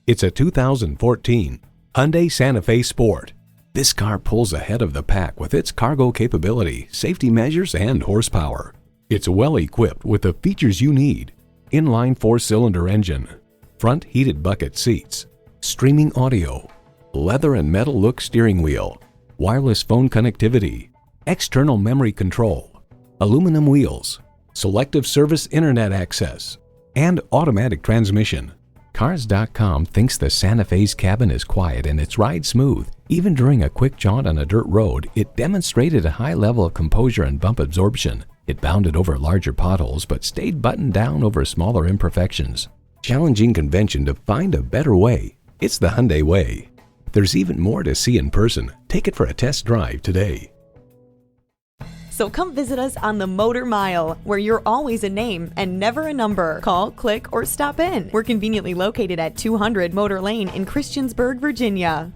It's a 2014 Hyundai Santa Fe Sport. This car pulls ahead of the pack with its cargo capability, safety measures, and horsepower. It's well equipped with the features you need: inline 4-cylinder engine, front heated bucket seats, streaming audio, leather and metal look steering wheel, wireless phone connectivity, external memory control, aluminum wheels, selective service internet access, and automatic transmission. Cars.com thinks the Santa Fe's cabin is quiet and its ride smooth. Even during a quick jaunt on a dirt road, it demonstrated a high level of composure and bump absorption. It bounded over larger potholes but stayed buttoned down over smaller imperfections. Challenging convention to find a better way. It's the Hyundai way. There's even more to see in person. Take it for a test drive today. So come visit us on the Motor Mile, where you're always a name and never a number. Call, click, or stop in. We're conveniently located at 200 Motor Lane in Christiansburg, Virginia.